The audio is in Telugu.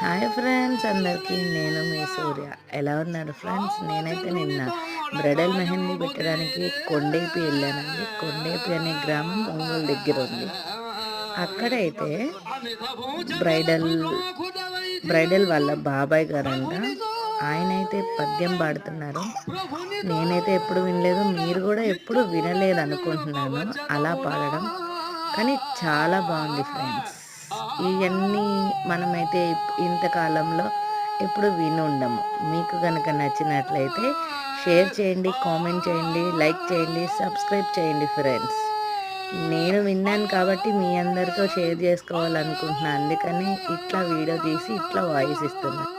హాయ్ ఫ్రెండ్స్ అందరికీ, నేను మీ సూర్య. ఎలా ఉన్నారు ఫ్రెండ్స్? నేనైతే నిన్న బ్రైడల్ మెహందీ పెట్టడానికి కొండేపి వెళ్ళానండి. కొండేపి అనే గ్రామం ఒంగోలు దగ్గర ఉంది. అక్కడైతే బ్రైడల్ బ్రైడల్ వాళ్ళ బాబాయ్ గారంట. ఆయనైతే పద్యం పాడుతున్నారు. నేనైతే ఎప్పుడు వినలేదు, మీరు కూడా ఎప్పుడు వినలేదు అనుకుంటున్నాను అలా పాడడం. కానీ చాలా బాగుంది ఫ్రెండ్స్. ఇవన్నీ మనమైతే ఇంతకాలంలో ఎప్పుడు విని ఉండము. మీకు కనుక నచ్చినట్లయితే షేర్ చేయండి, కామెంట్ చేయండి, లైక్ చేయండి, సబ్స్క్రైబ్ చేయండి ఫ్రెండ్స్. నేను విన్నాను కాబట్టి మీ అందరితో షేర్ చేసుకోవాలనుకుంటున్నాను. అందుకని ఇట్లా వీడియో తీసి ఇట్లా వాయిస్ ఇస్తున్నాను.